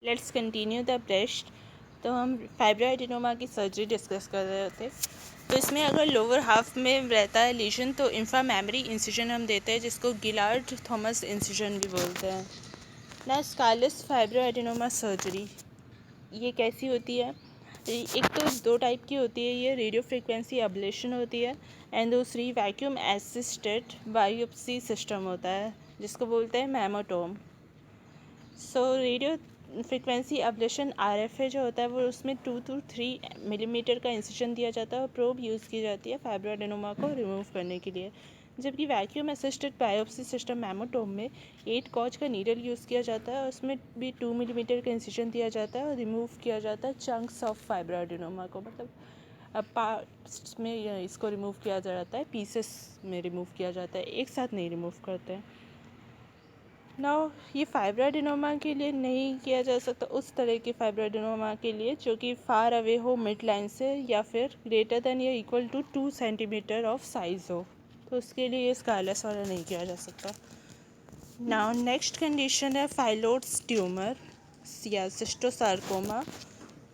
Let's continue the breast. तो हम फाइब्रोएडेनोमा की सर्जरी डिस्कस कर रहे थे। तो इसमें अगर लोअर हाफ में रहता है लीजन तो इंफ्रामेमरी इंसिजन हम देते हैं, जिसको गिलार्ड थॉमस इंसिजन भी बोलते हैं। ना स्कालस फाइब्रोएडेनोमा सर्जरी ये कैसी होती है? एक तो दो टाइप की होती है, ये रेडियो फ्रिक्वेंसी अब्लेशन होती है एंड दूसरी वैक्यूम असिस्टेड बायोप्सी सिस्टम होता है, जिसको बोलते हैं मैमोटोम। रेडियो फ्रिक्वेंसी अब्लेशन RFA जो होता है वो उसमें 2 to 3 मिलीमीटर का इंसिजन दिया जाता है और प्रोब यूज़ की जाती है फाइब्रोएडेनोमा को रिमूव करने के लिए। जबकि वैक्यूम असिस्टेड बायोप्सी सिस्टम मैमोटोम में 8 गॉज का नीडल यूज़ किया जाता है और उसमें भी 2 मिलीमीटर का इंसिजन दिया जाता है और रिमूव किया जाता है चंक्स ऑफ फाइब्रोएडेनोमा को, मतलब पार्ट्स में इसको रिमूव किया जाता है, पीसेस में रिमूव किया जाता है, एक साथ नहीं रिमूव करते हैं। नाउ ये फाइब्रोएडेनोमा के लिए नहीं किया जा सकता, उस तरह के फाइब्रोएडेनोमा के लिए जो कि फार अवे हो मिड लाइन से या फिर ग्रेटर देन या equal to 2 centimetre of size हो, तो उसके लिए ये स्कालस वाला नहीं किया जा सकता। नाउ नेक्स्ट कंडीशन है फाइलोड्स ट्यूमर या सिस्टोसार्कोमा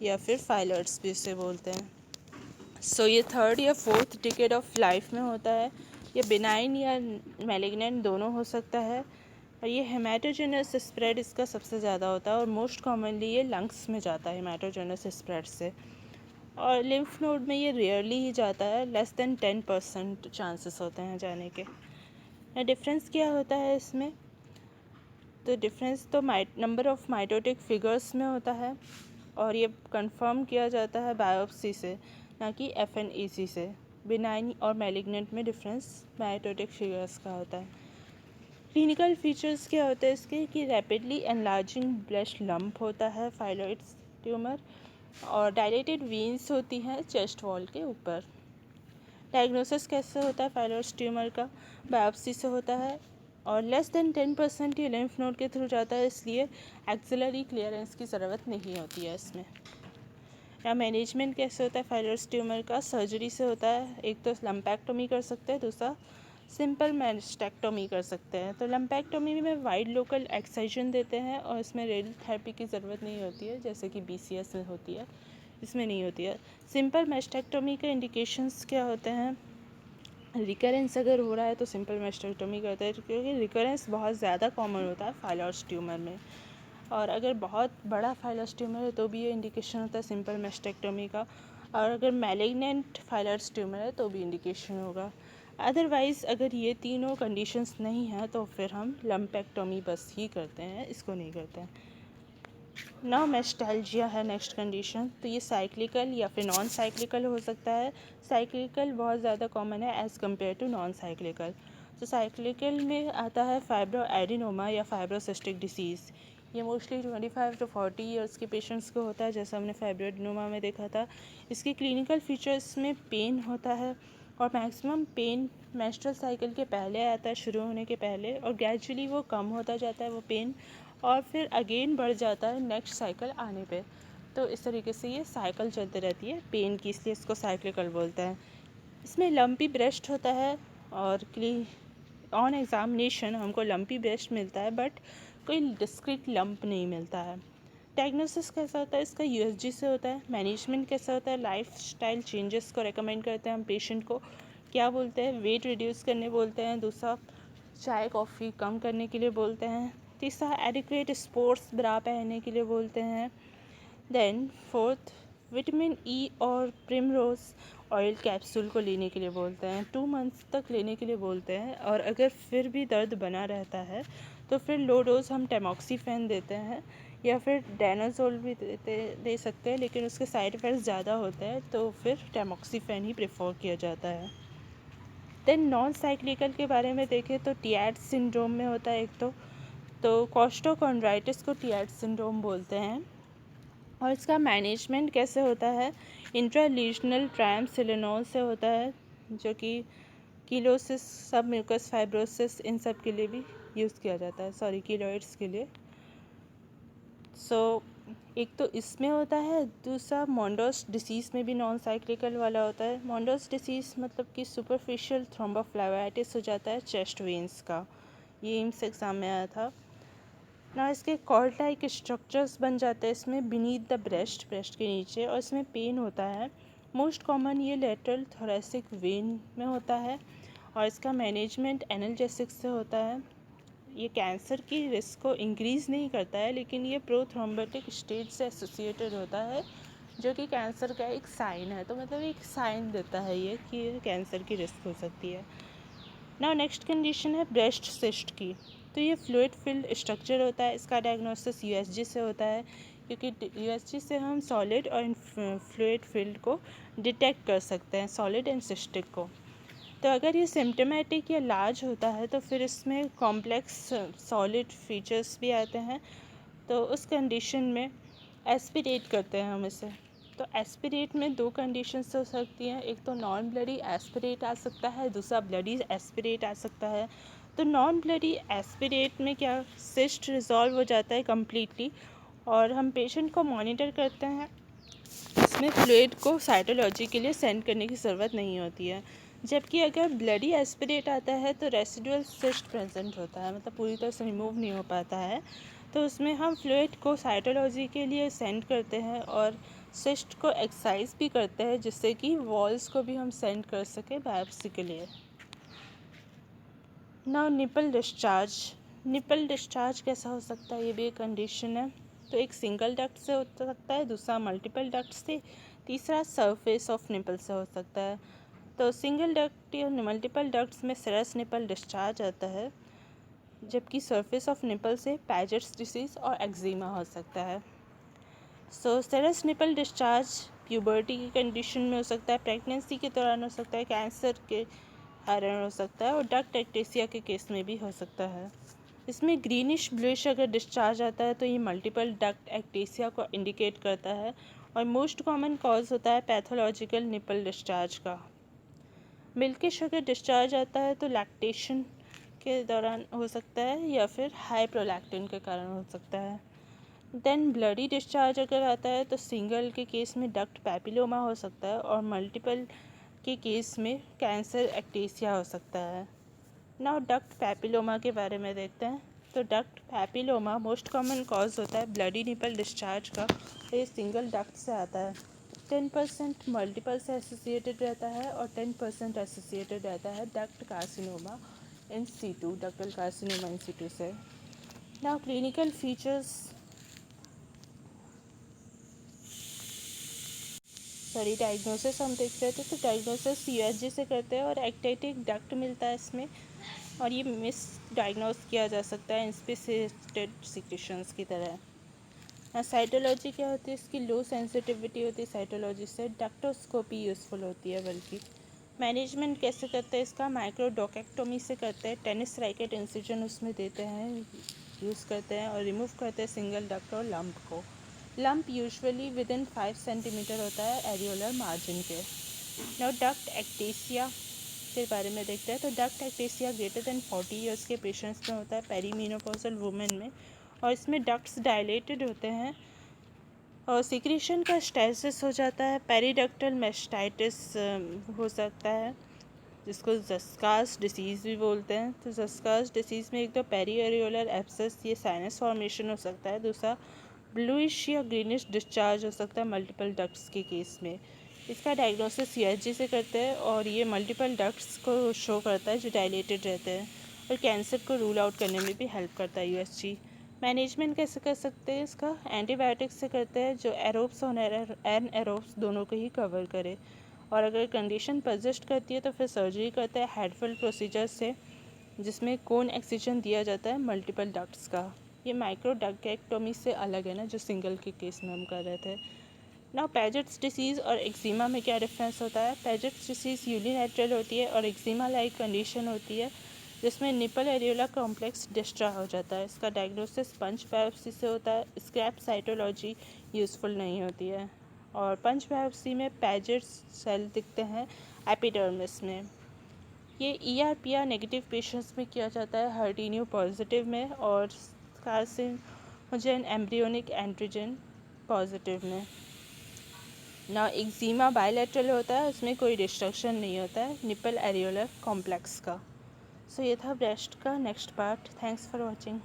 या फिर फाइलर्ड्स भी इसे बोलते हैं। ये थर्ड या फोर्थ डिकेड ऑफ लाइफ में होता है। ये बिनाइन या मैलिग्नेंट दोनों हो सकता है और ये हेमाटोजेनस स्प्रेड इसका सबसे ज़्यादा होता है और मोस्ट कॉमनली ये लंग्स में जाता है हेमाटोजेनस स्प्रेड से, और लिम्फ नोड में ये रेयरली ही जाता है, लेस देन 10% चांसेस होते हैं जाने के। डिफरेंस क्या होता है इसमें? तो डिफरेंस तो नंबर ऑफ माइटोटिक फिगर्स में होता है और ये कंफर्म किया जाता है बायोप्सी से, ना कि FNEC से। बिनाइन और मैलिग्नेंट में डिफरेंस माइटोटिक फिगर्स का होता है। क्लिनिकल फीचर्स क्या होते हैं इसके कि रैपिडली एनलार्जिंग ब्रेस्ट लंप होता है फाइलॉइड्स ट्यूमर, और डायलेटेड वेन्स होती हैं चेस्ट वॉल के ऊपर। डायग्नोसिस कैसे होता है फाइलॉइड्स ट्यूमर का? बायोप्सी से होता है और लेस देन 10% ये लिम्फ नोड के थ्रू जाता है, इसलिए एक्सिलरी क्लियरेंस की ज़रूरत नहीं होती है इसमें। या मैनेजमेंट कैसे होता है फाइलॉइड्स ट्यूमर का? सर्जरी से होता है, एक तो लम्पैक्टोमी कर सकते हैं, दूसरा सिंपल मैस्टेक्टोमी कर सकते हैं। तो लम्पैक्टोमी में वाइड लोकल एक्साइजन देते हैं और इसमें रेडियो थेरेपी की ज़रूरत नहीं होती है, जैसे कि BCS में होती है, इसमें नहीं होती है। सिंपल मैस्टेक्टोमी के इंडिकेशंस क्या होते हैं? रिकरेंस अगर हो रहा है तो सिंपल मैस्टेक्टोमी करते हैं, क्योंकि रिकरेंस बहुत ज़्यादा कॉमन होता है फाइलॉइड्स ट्यूमर में, और अगर बहुत बड़ा फाइलॉइड्स ट्यूमर है तो भी ये इंडिकेशन होता है सिंपल मैस्टेक्टोमी का, और अगर मैलिग्नेंट फाइलॉइड्स ट्यूमर है तो भी इंडिकेशन होगा। अदरवाइज़ अगर ये तीनों कंडीशंस नहीं हैं तो फिर हम लम्पेक्टोमी बस ही करते हैं, इसको नहीं करते हैं। नाउ मेस्टैल्जिया है नेक्स्ट कंडीशन। तो ये साइक्लिकल या फिर नॉन साइक्लिकल हो सकता है। साइक्लिकल बहुत ज़्यादा कॉमन है as compare to non cyclical. तो साइक्लिकल में आता है फाइब्रोएडेनोमा या फाइब्रोसिस्टिक डिसीज़। ये मोस्टली 25 to 40 ईयर्स के पेशेंट्स को होता है, जैसा हमने फाइब्रोएडेनोमा में देखा था। इसके क्लिनिकल फीचर्स में पेन होता है और मैक्सिमम पेन मेंस्ट्रुअल साइकिल के पहले आता है, शुरू होने के पहले, और ग्रेजुअली वो कम होता जाता है वो पेन, और फिर अगेन बढ़ जाता है नेक्स्ट साइकिल आने पे। तो इस तरीके से ये साइकिल चलती रहती है पेन की, इसलिए इसको साइक्लिकल बोलते हैं। इसमें लंपी ब्रेस्ट होता है और ऑन एग्ज़ामिनेशन हमको लंपी ब्रेस्ट मिलता है, बट कोई डिस्क्रीट लंप नहीं मिलता है। डायग्नोसिस कैसा होता है इसका? USG से होता है। मैनेजमेंट कैसा होता है? लाइफ स्टाइल चेंजेस को रेकमेंड करते हैं हम पेशेंट को। क्या बोलते हैं? वेट रिड्यूस करने बोलते हैं। दूसरा, चाय कॉफ़ी कम करने के लिए बोलते हैं। तीसरा, एडिक्वेट स्पोर्ट्स ब्रा पहनने के लिए बोलते हैं। देन फोर्थ, विटामिन E और प्रिमरोज ऑयल कैप्सूल को लेने के लिए बोलते हैं, 2 मंथ्स तक लेने के लिए बोलते हैं, और अगर फिर भी दर्द बना रहता है तो फिर लो डोज हम टेमोक्सीफेन देते हैं या फिर डायनाजोल भी दे सकते हैं, लेकिन उसके साइड इफ़ेक्ट्स ज़्यादा होते हैं तो फिर टेमोक्सीफेन ही प्रेफर किया जाता है। देन नॉन साइक्लिकल के बारे में देखें तो टियाट सिंड्रोम में होता है एक तो कॉस्टोकॉन्ड्राइटिस को टियाट सिंड्रोम बोलते हैं। और इसका मैनेजमेंट कैसे होता है? इंट्रालीजनल ट्रायमसिलिनोल से होता है, जो कि कीलोसिस, सब म्यूकस फाइब्रोसिस, इन सब के लिए भी यूज़ किया जाता है, सॉरी कीलोइड्स के लिए। एक तो इसमें होता है, दूसरा मॉन्डोस डिसीज़ में भी नॉन साइक्लिकल वाला होता है। मॉन्डोस डिसीज़ मतलब कि सुपरफिशियल थ्रोम्बोफ्लेबाइटिस हो जाता है चेस्ट वेन्स का। ये एम्स एग्ज़ाम में आया था। ना इसके कॉर्ड लाइक स्ट्रक्चर्स बन जाते हैं इसमें बीनीथ द ब्रेस्ट के नीचे, और इसमें पेन होता है। मोस्ट कॉमन ये लेटरल थोरेसिक वेन में होता है, और इसका मैनेजमेंट एनाल्जेसिक्स से होता है। ये कैंसर की रिस्क को इंक्रीज़ नहीं करता है, लेकिन ये प्रोथ्रोम्बोटिक स्टेज से एसोसिएटेड होता है, जो कि कैंसर का एक साइन है। तो मतलब एक साइन देता है ये कि कैंसर की रिस्क हो सकती है। नाउ नेक्स्ट कंडीशन है ब्रेस्ट सिस्ट की। तो ये फ्लूइड फिल्ड स्ट्रक्चर होता है। इसका डायग्नोसिस यूएसजी से होता है, क्योंकि यूएसजी से हम सॉलिड और फ्लूइड फिल्ड को डिटेक्ट कर सकते हैं, सॉलिड एंड सिस्टिक को। तो अगर ये सिम्टोमेटिक या लार्ज होता है तो फिर इसमें कॉम्प्लेक्स सॉलिड फीचर्स भी आते हैं। तो उस कंडीशन में एस्पिरेट करते हैं हम इसे। तो एस्पिरेट में दो कंडीशंस हो सकती हैं, एक तो नॉन ब्लडी एस्पिरेट आ सकता है, दूसरा ब्लडी एस्पिरेट आ सकता है। तो नॉन ब्लडी एस्पिरेट में क्या, सिस्ट रिजॉल्व हो जाता है कम्प्लीटली, और हम पेशेंट को मॉनिटर करते हैं। इसमें फ्लूइड को साइटोलॉजी के लिए सेंड करने की ज़रूरत नहीं होती है। जबकि अगर ब्लडी एस्पिरेट आता है तो रेसिडुअल सिस्ट प्रेजेंट होता है, मतलब पूरी तरह से रिमूव नहीं हो पाता है। तो उसमें हम फ्लूइड को साइटोलॉजी के लिए सेंड करते हैं और सिस्ट को एक्सरसाइज भी करते हैं, जिससे कि वॉल्स को भी हम सेंड कर सकें बायोप्सी के लिए। नाउ निपल डिस्चार्ज कैसा हो सकता है, ये भी एक कंडीशन है। तो एक सिंगल डक्ट से हो सकता है, दूसरा मल्टीपल डक्ट से, तीसरा सरफेस ऑफ निपल से हो सकता है। तो सिंगल डक्ट या मल्टीपल डक्ट्स में सेरस निपल डिस्चार्ज आता है, जबकि सरफेस ऑफ निपल से पैजेट्स डिसीज़ और एक्जिमा हो सकता है। सो सेरस निपल डिस्चार्ज प्यूबर्टी की कंडीशन में हो सकता है, प्रेगनेंसी के दौरान हो सकता है, कैंसर के कारण हो सकता है, और डक्ट एक्टेसिया के केस में भी हो सकता है। इसमें ग्रीनिश ब्लूइश अगर डिस्चार्ज आता है तो ये मल्टीपल डक्ट एक्टेसिया को इंडिकेट करता है, और मोस्ट कॉमन कॉज होता है पैथोलॉजिकल निपल डिस्चार्ज का। मिल्किश अगर डिस्चार्ज आता है तो लैक्टेशन के दौरान हो सकता है, या फिर हाई प्रोलैक्टिन के कारण हो सकता है। देन ब्लडी डिस्चार्ज अगर आता है तो सिंगल के केस में डक्ट पैपिलोमा हो सकता है, और मल्टीपल के केस में कैंसर एक्टेसिया हो सकता है। नाउ डक्ट पैपिलोमा के बारे में देखते हैं। तो duct papilloma most common cause होता है ब्लडी निपल डिस्चार्ज का, और ये सिंगल डक्ट से आता है। 10% मल्टीपल से एसोसिएटेड रहता है, और 10% एसोसिएटेड रहता है duct carcinoma in situ, ductal carcinoma in situ से। नाउ क्लिनिकल फीचर्स, डायग्नोसिस हम देख रहे थे। तो डायग्नोसिस यूएसजी से करते हैं, और एक्टेटिक डक्ट मिलता है इसमें, और ये मिस डायग्नोस किया जा सकता है इंस्पेसिटेड सिक्रेशंस की तरह। साइटोलॉजी क्या होती है, इसकी लो सेंसिटिविटी होती है साइटोलॉजी से, डक्टोस्कोपी यूज़फुल होती है बल्कि। मैनेजमेंट कैसे करते हैं इसका, माइक्रोडोकेक्टोमी से करते हैं, टेनिस रैकेट इंसिजन उसमें देते हैं, यूज़ करते हैं, और रिमूव करते हैं सिंगल डक्ट और लंप को। Lump usually with in 5 centimetre होता है एरियोलर मार्जिन के। नाउ डक्ट एक्टेसिया के बारे में देखते हैं। तो duct ectasia greater than 40 years के पेशेंट्स में होता है, पेरीमेनोपॉजल वुमेन में, और इसमें डक्ट्स डायलेटेड होते हैं, और सिक्रीशन का स्टेसिस हो जाता है, पेरीडक्टल मेस्टाइटिस हो सकता है, जिसको ज़स्कास डिसीज़ भी बोलते हैं। तो ज़स्कास डिसीज़ में एक तो पेरीएरियोलर एब्सेस, ये साइनस फॉर्मेशन हो सकता है, दूसरा ब्लूइश या ग्रीनिश डिस्चार्ज हो सकता है मल्टीपल डक्ट्स के केस में। इसका डायग्नोसिस यूएसजी से करते हैं, और ये मल्टीपल डक्ट्स को शो करता है जो डायलेटेड रहते हैं, और कैंसर को रूल आउट करने में भी हेल्प करता है यूएसजी। मैनेजमेंट कैसे कर सकते हैं इसका, एंटीबायोटिक्स से करते हैं जो एरोब्स और एनएरोब्स दोनों को ही कवर करे, और अगर कंडीशन परसिस्ट करती है तो फिर सर्जरी करता है हेडफिल प्रोसीजर से, जिसमें कोन एक्सिजन दिया जाता है मल्टीपल डक्ट्स का। ये माइक्रो डक्टेक्टोमी से अलग है ना, जो सिंगल के केस में हम कर रहे थे। ना पैजेट्स डिसीज़ और एक्जिमा में क्या डिफरेंस होता है, पैजेट्स डिसीज़ यूनिलैटरल होती है, और एक्जिमा लाइक कंडीशन होती है जिसमें निपल एरियोला कॉम्प्लेक्स डिस्ट्रॉय हो जाता है। इसका डायग्नोसिस पंच बायोप्सी से होता है, स्क्रैप साइटोलॉजी यूज़फुल नहीं होती है, और पंच बायोप्सी में पैजेट्स सेल दिखते हैं एपिडर्मिस में। ये ER/PR नेगेटिव पेशेंट्स में किया जाता है, हर्टिनियो पॉजिटिव में, और कार्सिनोजेन एम्ब्रियोनिक एंटीजन पॉजिटिव में। ना एक्जिमा बायलैटरल होता है, उसमें कोई डिस्ट्रक्शन नहीं होता है निपल एरियोलर कॉम्प्लेक्स का। सो ये था ब्रेस्ट का next part. Thanks for watching.